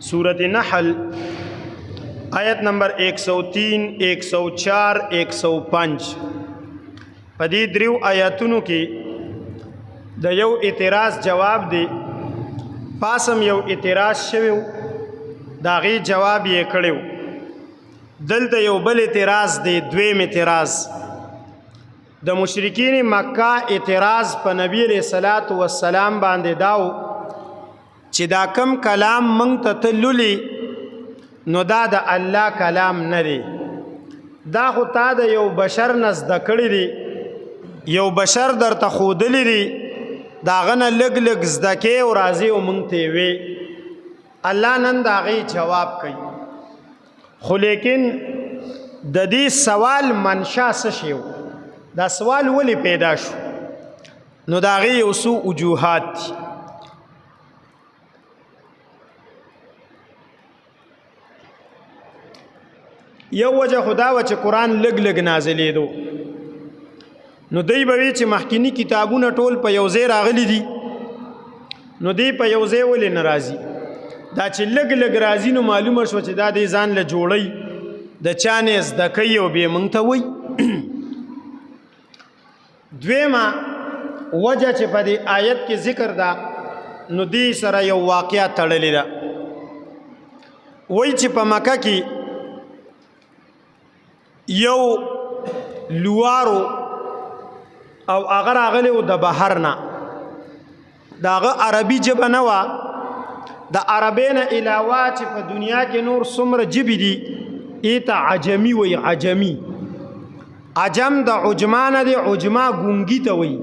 सूरत नहल आयत नंबर 103, 104, 105 पदी द्रिव आयतونو کې د یو اعتراض جواب دی. پاسم یو اعتراض شویو داغي جواب یې کړیو. دلته یو بل اعتراض دی، دویم اعتراض د مشرکین مکه اعتراض په نبی علیہ الصلوۃ والسلام باندې داو چې دا کم کلام مونږ ته تللی نو دا د الله کلام نه دی، دا خو تا د یو بشر نه زده کړی دی، یو بشر درته ښودلی دی، د هغه نه لږ لږ زده کې او راځي او مونږ ته یې وی. الله نن د هغې جواب کوي. خو لیکن د دې سوال منشا څه شی و؟ دا سوال ولې پیدا شو؟ نو د هغې یو څو وجوهات دي. یو وجه خدا و چې قرآن لږ لږ نازلېدو، نو دی به وی چې مخکینی کتابونه ټول په یو ځای راغلي دي، نو دی په یو ځای ولې نه راځي؟ دا چې لږ لږ راځي نو معلومه شوه چې دا دی ځان له جوړی د چا نه زده کوي او بیا موږ ته وایي. دویمه وجه چې په دې آیت کې ذکر ده نو دی سره یو واقعه تړلې ده. وایي چې په مکه کې یو لوارو او هغه راغلی و د بهر نه، د هغه عربي ژبه نه وه، د عربۍ نه علاوه چې په دنیا کې نور څومره ژبې دي ایته عجمي وایي. عجمي عجم د عجما نه دی، عجما ګونګي ته وایي.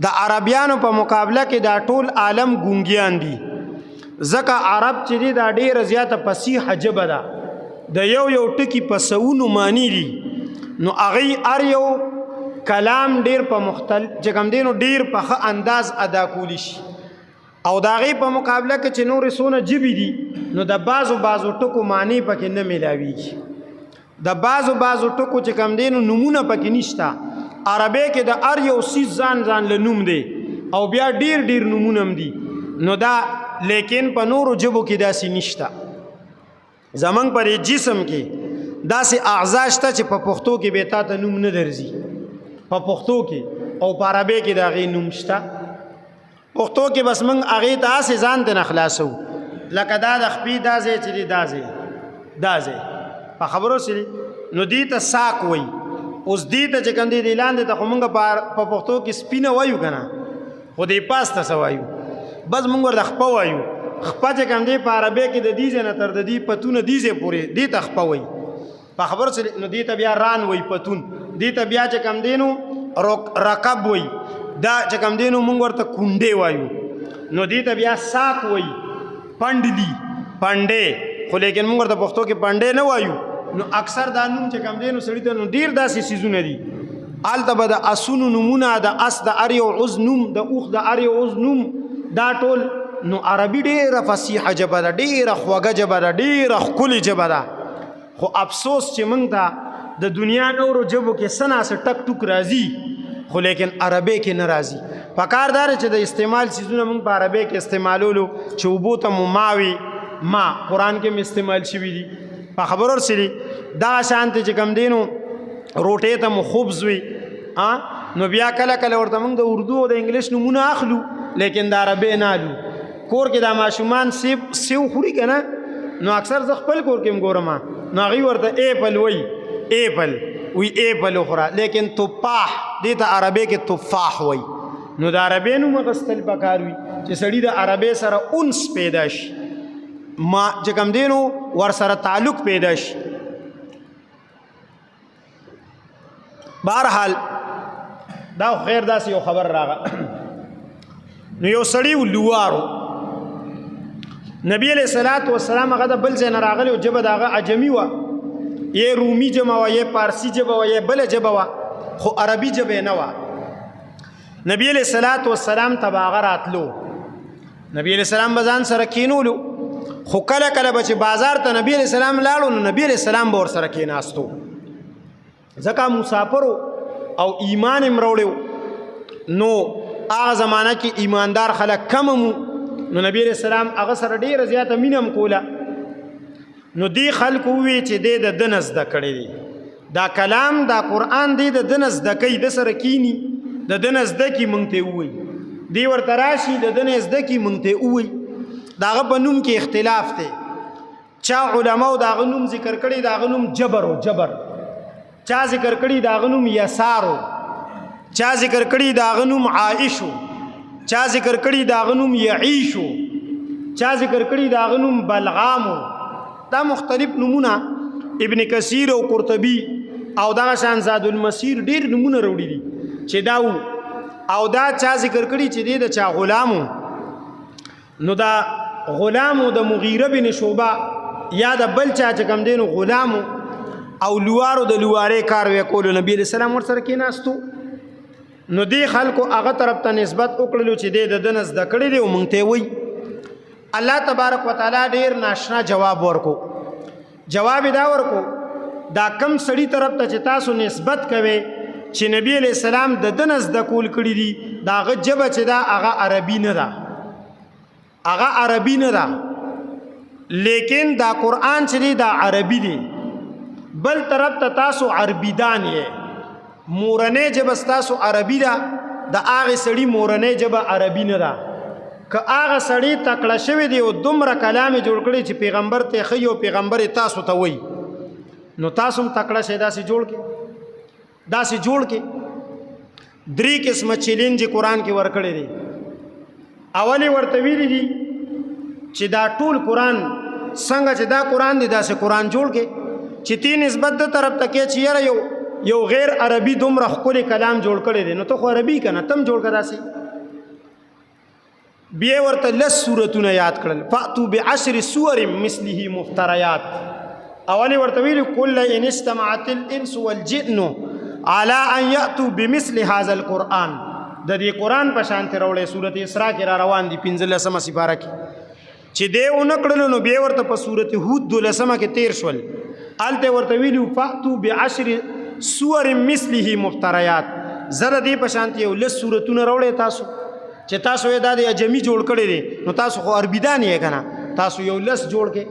د عربیانو په مقابله کې دا ټول عالم ګونګیان دي، ځکه عرب چې دی دا ډېره زیاته فصیحه ژبه ده، د یو یو ټکي په سوونو معنی دي، نو هغوی هر یو کلام ډیر په مختلف چې کوم دی نو ډیر په ښه انداز ادا کولی شي. او د هغې په مقابله کې چې نورې څونه ژبې دي نو د بعضو ټکو معنی پکې نه میلاویږي. د بعضو ټکو چې کوم دی نو نومونه پکې نشته. عربۍ کې د هر یو څیز ځان ځان له نوم دی او بیا ډیر ډیر نومونه هم دي، نو دا لیکن په نورو ژبو کې داسې نشته. زمونږ پر جسم کې داسې اعضا شته چې په پښتو کې به تا ته نوم نه درځي، په پښتو کې او په عربۍ کې د هغې نوم شته. پښتو کې بس موږ هغې ته هسې ځان ته نه خلاصو، لکه دا د خپې دا ځای چې دی دا ځای په خبرو سره نو دې ته ساک وایي. اوس دې ته چې کوم دی لاندې ته خو موږ په پښتو کې سپینه وایو که نه، خو دې پاس ته څه وایو؟ بس موږ ورته خپه وایو. خپه چې کوم دی په عربۍ کې د دې ځای نه تر د دې پتونه دې ځای پورې دې ته خپه وایي په خبرو سره، نو دې ته بیا ران وایي پتون، دې ته بیا چې کوم دی نو رقب وایي، دا چې کوم دی نو موږ ورته کونډې وایو، نو دې ته بیا ساک وایي، پنډلي پنډې، خو لیکن موږ ورته پښتو کې پنډې نه وایو. نو اکثر دا نوم چې کوم دی نو سړي ته نو ډېر داسې څیزونه دي. هلته به د اسونو نومونه، د اس د هر یو عضو نوم، د اوښ د هر یو عضو نوم، دا ټول نو عربي ډېره فصیحه ژبه ده، ډېره خوږه ژبه ده، ډېره ښکلې ژبه ده. خو افسوس چې موږ ته د دنیا نورو ژبو کې څه ناسې ټک ټوک راځي، خو لیکن عربۍ کې نه راځي. پکار دا چې د استعمال څیزونه موږ په عربۍ کې استعمالولو، چې اوبو ته مو ماوي ما قرآن کې هم استعمال شوي دي په خبرو سره. دغه شانتې چې کوم دی نو روټۍ ته مو خبز وي، نو بیا کله کله ورته موږ د اردو او د انګلیش نومونه اخلو، لیکن د عربۍ نه الو. کور کې دا ماشومان سیو خوري که نه، نو اکثر زه خپل کور کې هم ګورم، نو هغوی ورته ایپل وایي، ایپل وی ایپل وخوره، لیکن تفاح دې ته عربۍ کې تفاح وایي. نو د عربۍ نوم اخیستل پکار وي چې سړي د عربۍ سره انس پیدا شي، ما چې کوم دی نو ورسره تعلق پیدا شي. بهرحال دا خیر داسې یو خبر راغه. نو یو سړي و لوارو، نبی علیہ الصلوۃ والسلام هغه د بل ځای نه راغلی او ژبه د هغه عجمي وه، یې رومي ژبه وه، یې پارسي ژبه وه، یې بله ژبه وه، خو عربي ژبه یې نه وه. نبی علیہ الصلوۃ والسلام ته به هغه راتلو، نبی علیہ السلام به ځان سره کینولو، خو کله کله به چې بازار ته نبی علیہ السلام لاړو نو نبی علیہ السلام به ورسره کیناستو، ځکه مسافرو او ایمان یې هم راوړی. نو هغه زمانه کې ایماندار خلک کم مو، نو نبی علیہ السلام هغه سره ډیره زیاته مینه هم کوله. نو دی خلکو وی چې د ده نه زده کړی دی دا کلام دا قرآن دی د ده نه زده کوي د سره کینی د ده نه زده کي موږ ته ووایي دی ورته راشي د ده نه زده کي موږ ته ووایي د هغه په نوم کې اختلاف دی چا علماو د هغه نوم ذکر کړی د هغه نوم جبر چا ذکر کړی د هغه نوم یسارو چا ذکر کړی د هغه نوم عائشو چا ذکر کړی د هغه نوم یعیشو چا ذکر کړی د هغه نوم بلغامو دا مختلف نمونه ابن کثیر او قرطبی او دغه شان زاد المسیر ډیر نمونه وروړي دي چې دا او دا چا ذکر کړی چې د چا غلامو نو دا غلامو د مغیره بن شعبه یا د بل چا چې کوم دینو غلامو او لوارو د لوارې کار وکول نبی علیہ السلام ورسره کېناستو نو دی خلکو هغه طرف ته نسبت وکړلو چې د دنس د کړی دی او مونږ ته وای الله تبارک وتعالى ډیر ناشنا جواب ورکو جواب دا ورکو دا کم سړی طرف ته چې تاسو نسبت کوي چې نبی علیہ السلام د دنس د کول کړی دی دا غجبه چې دا هغه عربي نه ده لیکن دا قرآن چې دی دا عربي دی بل طرف ته تاسو عربي دان یې مورنۍ ژبه ستاسو عربي ده د هغې سړي مورنۍ ژبه عربي نه ده که هغه سړی تکړه شوی دی او دومره کلام یې جوړ کړی چې پیغمبر ته ښیي او پیغمبر یې تاسو ته وایي نو تاسو هم تکړه شئ داسې جوړ کې 3 قسمه چیلنج قرآن کې ورکړی دی اولی ورته ویلي دي چې دا ټول قرآن څنګه چې دا قرآن دی داسې قرآن جوړ کې چې تی نسبت د طرف ته کې چې یاره یو غیر عربي دومره ښکلی کلام جوړ کړی دی نو ته خو عربي که نه تم جوړ که داسې بیا ورته 10 سورتونه یاد کړل فاتو بعشر سور مثله مفتریات اولی ورته ویلي کل ان استمعت الانس والجن على ان یأتوا بمثل هذا القرآن د دې قرآن په شانتې راوړی سورت اسراء کې را روان دي 15مه سپاره کې چې دی ونه کړلو نو بیا ورته په سورت هود 12مه کې تیر شول هلته ورته ویلي فاتو بعشر سور مثله مفتریات زه د دې په شانتې یو 10 سورتونه راوړی تاسو چې تاسو یې دا د اجمي جوړ کړی دی نو تاسو خو عربیدان یې که نه تاسو یو 10 جوړ کې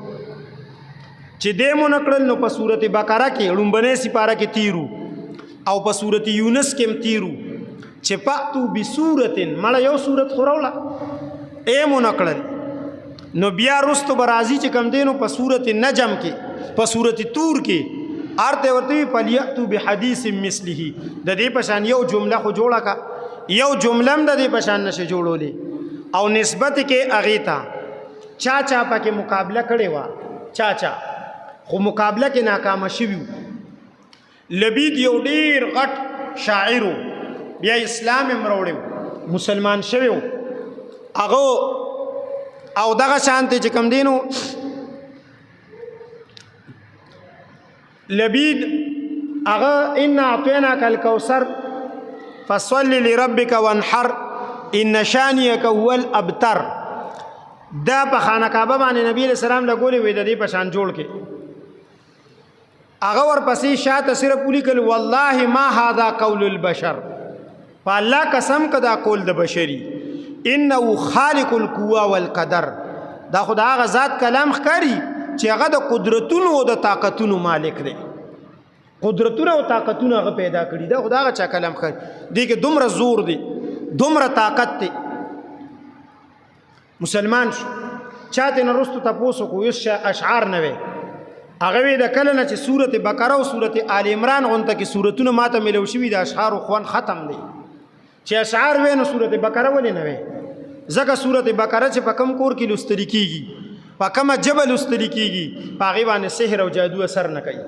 چې دی مو نه کړل نو په صورت بقره کې لومبنۍ سپاره کې تیرو او په صورت یونس کې هم تیرو چې فاتو بصورتن مړه یو صورت خو راوړه مو نه کړل نو بیا رستو به راځي چې کوم دی نو په صورت نجم کې په صورت تور کې ارته ورته فلیاتو بحدیث مثله د دې په شان یو جمله خو جوړه کا یو جمله هم د دې په شان نشه جوړولې او نسبت کې هغې ته چا پکې مقابله کړې وه چا خو مقابله کې ناکامه شوي وو لبید یو ډیر غټ شاعر بیا اسلام هم راوړی مسلمان شوی هغه او دغه شانتې چې کوم دی نو لبید هغه ان اعطیناک الکوثر فصل لربک وانحر ان شانیک هو الابتر دا په خانه کعبه باندې نبی علیہ السلام لګولې وې د دې په شان جوړ کې هغه ورپسې شاته صرف ولیکل والله ما هذا قول البشر په الله قسم که دا قول د بشري انه خالق القوه والقدر دا خو د هغه ذات کلام ښکاري چې هغه د قدرتونو او د طاقتونو مالک دی قدرتونه او طاقتونه هغه پیدا کړي دا خو د هغه چا کلام ښکاري دی کې دومره زور دی دومره طاقت دی مسلمان شو چاته نه رستو تاسو کو یو اشعار نه وي هغه وی د کله نه چې سورته بقره او سورته آل عمران غونته کې سورتونه ماته ملو شوي د اشعار خوان ختم دی چې اشعار وینو سورته بقره ولې نه وي ځکه سورته بقره چې په کم کور کې لوستل کیږي په کومه جبل لوستل کیږي په هغې باندې سحر او جادو اثر نه کوي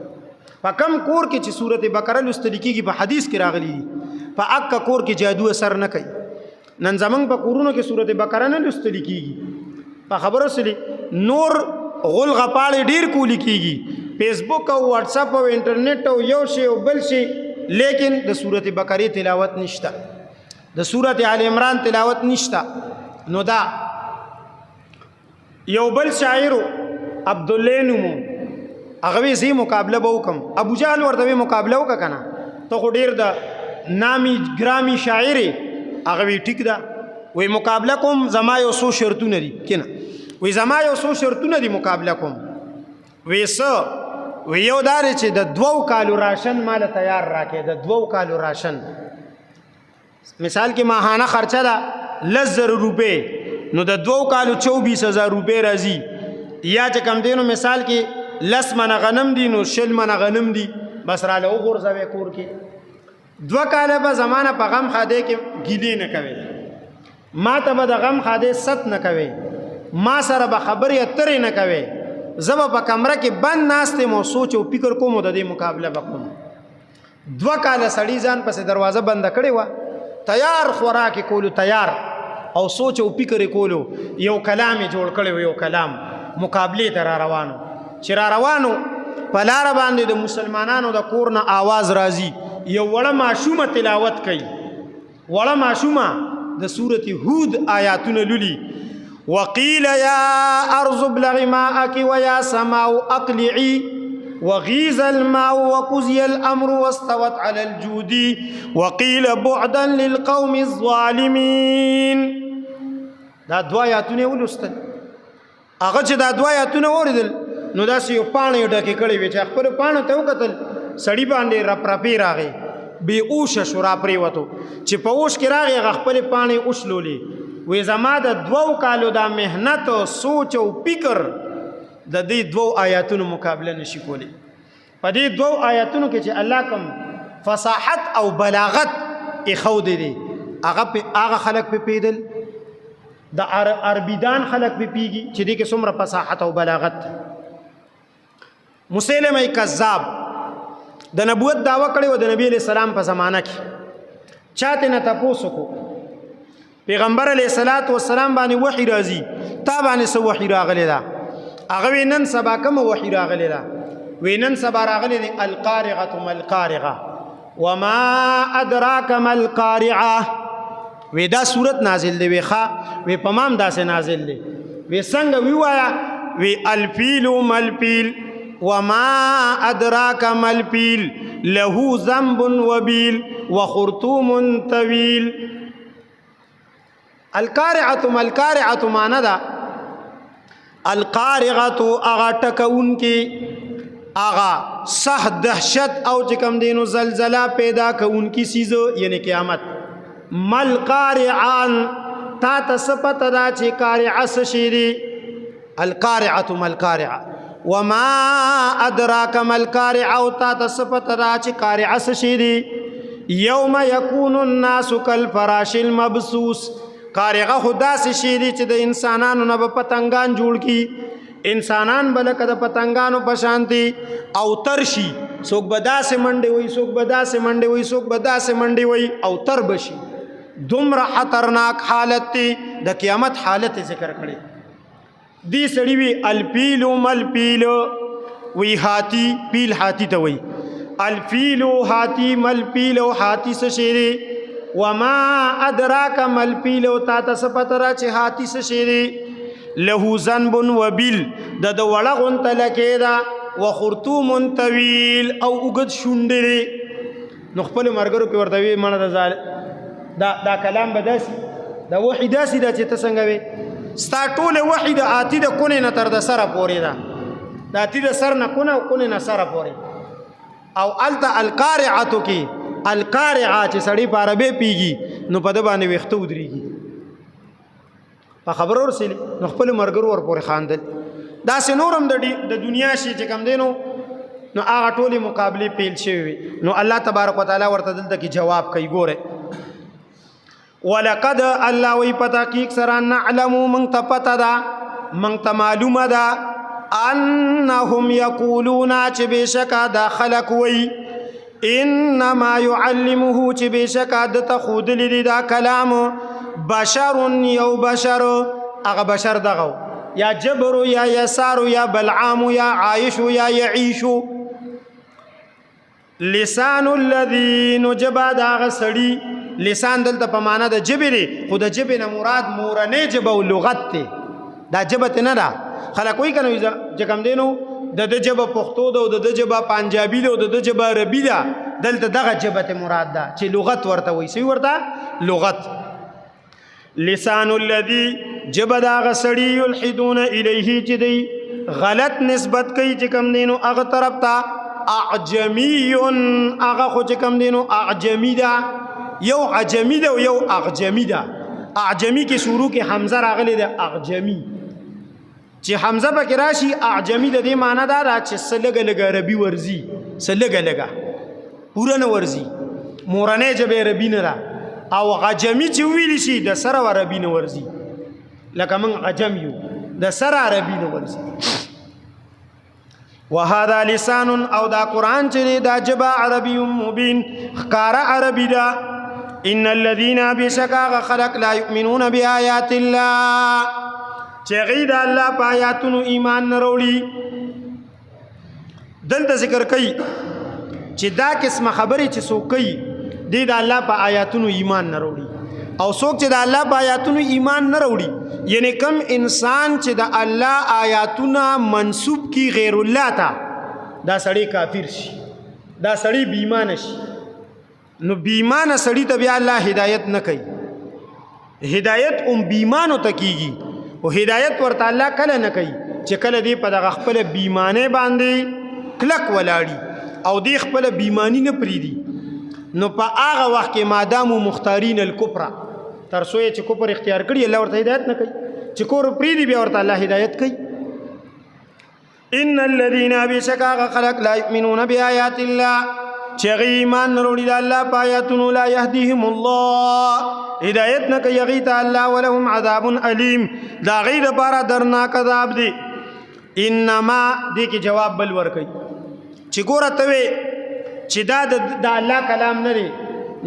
په کم کور کې چې سورته بقره لوستل کیږي په حدیث کې راغلی دي په اکه کور کې جادو اثر نه کوي نن زمنګ په کورونو کې سورته بقره نه لوستل کیږي په خبرو سره نور غل غپاړې ډیر کولی کیږي فیسبوک او واتس اپ او انټرنیټ او یو شی او بل شی لیکن د سورته بقره تلاوت نشته د سورته آل عمران تلاوت نشته نو دا یو بل شاعر عبد الله نومو هغه زی مقابله به وکم ابو جهل ورته مقابله وکا کنه ته خو ډیر د نامي ګرامي شاعر هغه ټیک ده وی مقابله کوم زما یو څو شرطونه دي کنه وی زما یو څو شرطونه دي مقابله کوم وی څه وی یو دار چې د 2 کالو راشن مال تیار راکې د 2 کالو راشن مثال کې ماهانه خرچه ده 10,000 روپے نو د 2 کالو 24,000 روپے راځي یا چې کم دینو مثال کې 10 من غنم دي نو 60 من غنم دي بس را له غورځوي کور کې 2 کاله به زمانہ په غم خاده کې ګیلې نه کوي ما ته به د غم خاده ست نه کوي ما سره به خبرې اترې نه کوي زما په کمره کې بند ناشته مو سوچ او فکر کوم د دې مقابله وکوم 2 کاله سړی ځان پسې دروازه بند کړي و تیار خوراک کولو تیار او سوچ او فکر کولو یو کلام جوړ کړي یو کلام مقابله تر روانو چې را روانو په لار باندې د مسلمانانو د کور نه आवाज راځي یو وړه ماشومه تلاوت کوي وړه ماشومه د سورته هود آیاتونه لولي وقيل يا أرض ابلغي ماءك ويا سماء أقلعي وغيظ الماء وقضي الأمر واستوت على الجود وقيل بعدا للقوم الظالمين دا 2 آیاتونه ولستل هغه چې دا 2 آیاتونه اوریدل نو دا یو پانه ډکه کړي وي چې خپل پانه ته وکتل سړی باندې رپرپی راغی بی اوش شورا پری وته چې په اوش کې راغی خپل پانه اوشلولې وې زما د 2 کالو دا مهنت او سوچ او فکر د دې 2 آیاتونو مقابله نشي کولی په دې 2 آیاتونو کې چې الله کوم فصاحت او بلاغت اخود دي هغه خلق په پیدل د عربیدان خلق په پیږي چې دې کې څومره فصاحت او بلاغت مسیلمه کذاب د نبوت داوا کړي و د نبی علیہ السلام په زمانہ کې چاته نه تاسو کو پیغمبر علیہ الصلات والسلام باندې وحی راځي تا باندې سو وحی راغلی دا هغه وینن سبا کوم وحی راغلی دا وینن سبا راغلی دی القارعه ما القارعه وما ادراک ما القارعه وی دا صورت نازل دی وی ښا وی پمام داسه نازل دی وی څنګه وی وایا وی الفیل ملفیل وما ادراک ملفیل له ذنب وبیل وخرطوم طویل القارعه ملقارعه معنا دا القارعه اغا ټکون کې اغا صح دهشت او چې کم دینو زلزلہ پیدا کون کی سیز یعنی قیامت ملقارعان تا تسپت دا چې قارعه سشيري القارعه ملقارعه وما ادراک ملقارعه او تا تسپت دا چې قارعه سشيري یوم یکون الناس کالفراش المبثوث قارعه خدا سے شیری چې د انسانانو نه پتنګان جوړ کی انسانان بلکه د پتنګانو په شانتي او ترشي څوک بدا سے منډي وي څوک بدا سے منډي وي څوک بدا سے منډي وي او تر بشي دومره خطرناک حالت د قیامت حالت ذکر کړي دی سړی وی الفیل ملفیل وی هاتی پیل هاتی ته وی الفیل هاتی ملفیل او هاتی سے شیری وما ادراک ملفیل او تا تسپترا چې هاتی سے شیری له ذنب وبیل د وړغون تلکیدا وخرطوم طویل او وګد شونډری نو خپل مرګرو کې ورته وی مړه دا کلام بداس دا وحی داسي دا چې څنګه وي ستا ټول وحی د آتی د کونه نه تر د سره پورې دا د آتی د سر نه کونه نه سره پورې او الته القارعه کې القارعه چې سړی په عربی پیږي نو په د باندې وخته ودرېږي په خبرو ورسېلي نو خپل مرګرو ور پورې خاندل دا سنورم د دنیا شي چې کم دینو نو هغه ټولي مقابله پیل شوی نو الله تبارک وتعالى ورته دلته کې جواب کوي ګوره ولقد الله وی پتا کې سره نعلم من تپتا دا من ته معلومه دا انهم یقولون چې بشکا دا خلق وی انما يعلمه چې بشکا د تخود لري دا کلام بشر یو بشر هغه بشر دغه یا جبر یا یسار یا بلعام یا عائش یا یعيش لسان الذي نجبا دا غسړي لسان دلته په معنا د جبر خو د جبر نه مراد مورنه جبه او لغت ته دا جبه نه ده خلک وی کنه چې کم دینو د جبه پښتو ده د جبه پنجابي ده د جبه عربي ده دلته دغه جبه ته مراد ده چې لغت ورته وي سی ورته لغت لسان الذي جب دا غسړي یلحدون الیه چې دی غلط نسبت کوي چې کم دینو هغه طرف ته اعجمی هغه خو چې کم دینو اعجمی دا یو عجمی دا یو اعجمی دا اعجمی کې شروع کې حمزه راغلی دا اعجمی چې حمزه پکې راشي اعجمی د دې معنی دا چې سلګه لګه عربي ورزي سلګه لګه پورا نه ورزي مورانه جبه عربي نه را او عجمی چې ویل شي د سره عربي نه ورزي لکه من عجم یو د سره عربي نه ورزي وهذا لسان او دا قران چې دا جبه عربي مبين خکار عربي دا ان الذين بشکا خلق لا يؤمنون بآيات الله چې غید الله په آیاتونو ایمان نه وروړي دلته ذکر کوي چې دا قسمه خبرې چې څوک کوي دی د الله په آیاتونو ایمان نه وروړي او څوک چې د الله په آیاتونو ایمان نه وروړي یعنی کم انسان چې د الله آیاتونه منسوب کی غیر الله ته دا سړی کافر شي دا سړی بیمانه شي نو بیمانه سړی ته بیا الله هدایت نه کوي هدایت بیمانو ته کیږي او هدایت ورته الله کله نه کوي چې کله دی په دغه خپل بیمانه باندې کلک ولاړی او دی خپل بیمانی نه پریدي نو په هغه وخت کې مادامو مختارین الکفر تر سوې چې کفر اختیار کړي الله ورته هدایت نه کوي چې کور پریدي بیا ورته الله هدایت کوي ان الذين بشکا خلق لا يؤمنون بآيات الله چې ایمان وروړي د الله په آیاتونو لا يهديهم الله هدایت نه کوي غي ته الله ولهم عذاب الیم دا غي د بارا درناک عذاب دی انما دې کې جواب بل ور کوي چې ګوره ته چې دا د الله کلام نه دی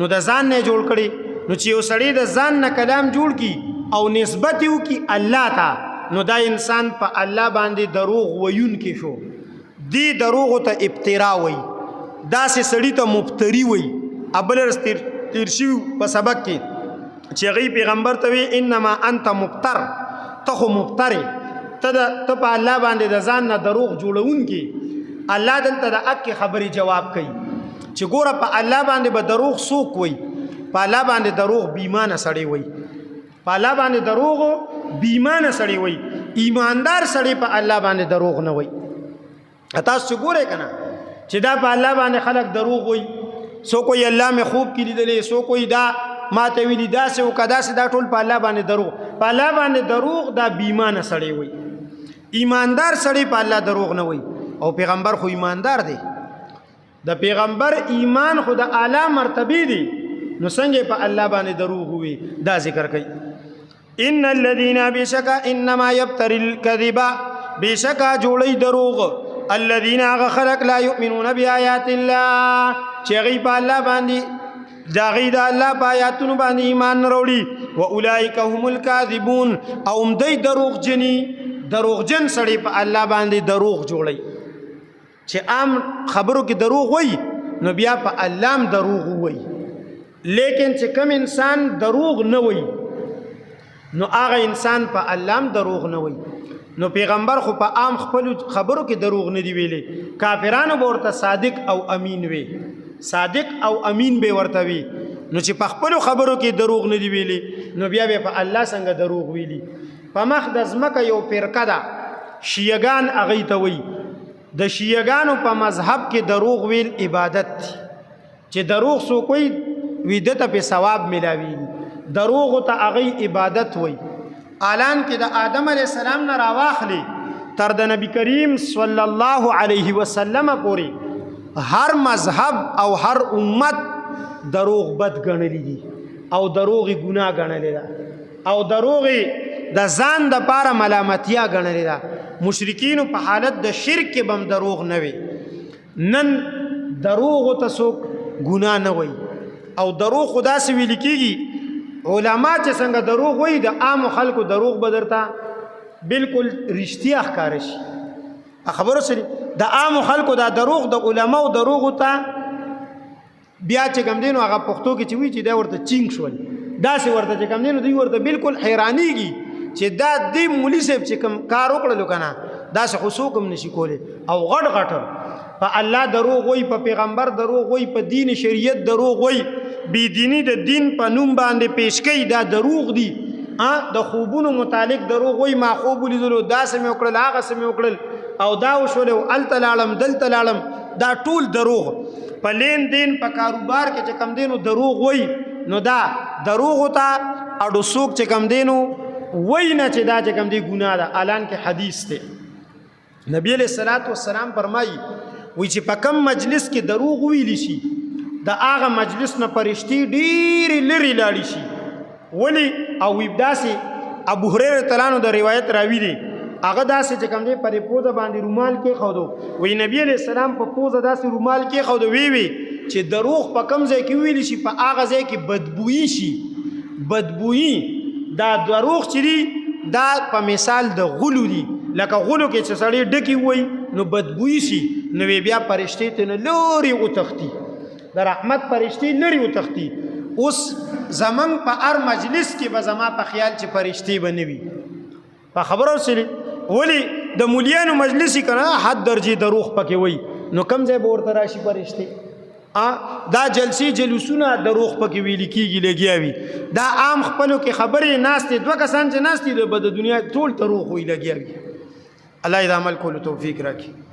نو د ځان نه جوړ کړي نو چې یو سړی د ځان نه کلام جوړ کی او نسبت یو کی الله ته نو دا انسان په الله باندې دروغ ویون کې شو دی دروغ ته ابترا وای دا سه سړی ته مفتری وای ابل تیر شي په سبق کې چې غي پیغمبر ته وی انما انت مفتر ته مفتری ته په الله باندې د ځان نه دروغ جوړون کې الله دلته د حق خبري جواب کوي چې ګوره په الله باندې به دروغ سوق وای په الله باندې دروغ بیمانه سړی وای په الله باندې دروغ بیمانه سړی وای ایماندار سړی په الله باندې دروغ نه وای تاسو ګوره کنه چې دا په الله باندې خلک دروغ وای سو کوئی الله می خوب کې لیدلې سو کوئی دا ما ته ویلی دا سه او کدا سه دا ټول په الله باندې دروغ په الله باندې دروغ دا بیمانه سړی وای ایماندار سړی په الله دروغ نه وای او پیغمبر خو ایماندار دی د پیغمبر ایمان خو د اعلی مرتبه دی نو څنګه په الله باندې دروغ وي دا ذکر کوي ان الذين بشکا انما يفتري الكذب بشکا جوړي دروغ الذين خلق لا يؤمنون بآيات الله چې غي په الله باندې دا غي د الله په آیاتونو باندې ایمان نه وروړي واولئک هم الكاذبون او هم دوی دروغجن سړي په الله باندې دروغ جوړي چې عام خبرو کې دروغ وای نو بیا په الله هم دروغ وای لیکن چې کم انسان دروغ نه وای نو هغه انسان په الله هم دروغ نه وای نو پیغمبر خو په عام خپل خبرو کې دروغ نه دی ویلي کافرانو ورته صادق او امین وي صادق او امین به ورته وي نو چې په خپل خبرو کې دروغ نه دی ویلي نو بیا به په الله څنګه دروغ ویلي په مخ د ځمکه یو فرقه ده شیعگان هغه ته وایي د شیعگانو په مذهب کې دروغ ویل عبادت دی چې دروغ سو کوئی ویده ته په ثواب ملاوي دروغ ته هغه عبادت وایي اعلان کې د آدم علی السلام نه راواخلي تر د نبی کریم صلی الله علیه وسلم پورې هر مذهب او هر امت دروغ بد ګڼلې دي او دروغ ګناه ګڼلې ده او دروغ د ځان د پاره ملامتیا ګڼلې ده مشرکین په حالت د شرک کې بم دروغ نه وي نن دروغ ته څوک ګناه نه وي او دروغ خدا سي ویل کیږي علما چې څنګه دروغ وایي د عام خلکو دروغ بدرتا بالکل رښتیا ښکار شي خبرو سره د عام خلکو دا دروغ د علماو دروغ ته بیا چې کوم دینو هغه پښتو کې چې وی چې دا ورته چینګ شول دا سي ورته چې کوم دینو دوی ورته بالکل حیرانيږي چې دا دې مولوی صاحب چې کوم کار وکړلو کنه دا څه خصوصم نشي کوله او غټ په الله دروغ وای په پیغمبر دروغ وای په دین شریعت دروغ وای بی دینی د دین په نوم باندې پیش کوي دا دروغ دي د خوبونو متعلق دروغ وای ما خوب ولیدلو داسې مې وکړل هغه سم مې وکړل او دا وشول او الته لاړم دلته لاړم دا ټول دروغ په لین دین په کاروبار کې چې کم دینو دروغ وای نو دا دروغ ته اډو سوق چې کم دینو وای نه چې دا چې کم دی ګناه ده اعلان کې حدیث ته نبی علیہ الصلوۃ والسلام فرمایي وی چې په کم مجلس کې دروغ ویلی شي د هغه مجلس نه فرشتي ډیر لري لاړي شي ولی او وبداسي ابو هريره تعالی د روایت راوی دی هغه داسې چې کوم دی پرې پوزه باندې رومال کې خودو وی نبی علیہ السلام په پوزه داسې رومال کې خودو وی چې دروغ په کم ځای کې ویلی شي په هغه ځای کې بدبوئی شي بدبوئی دا دروغ چې دی دا په مثال د غلو دی لکه غلو کې چې سړی ډکی وای نو بدبوئی شي نو بیا فرشتي ته نه لوري او تختی د رحمت فرشتي لري او تختی اوس زمنګ په هر مجلس کې به زما په خیال چې فرشتي بنوي په خبرو سره ولی د مولیانو مجلس کنه حد درجه دروغ پکې وای نو کم ځای به ورته راشي فرشتي دا جلسي جلوسونه دروغ پکې ویل کیږي لګیاوي دا عام خپلو کې خبرې ناشته دوه کسان چې ناشتي د دنیا ټول دروغ وی لګیاوي الله دې عمل کولو توفیق راکړي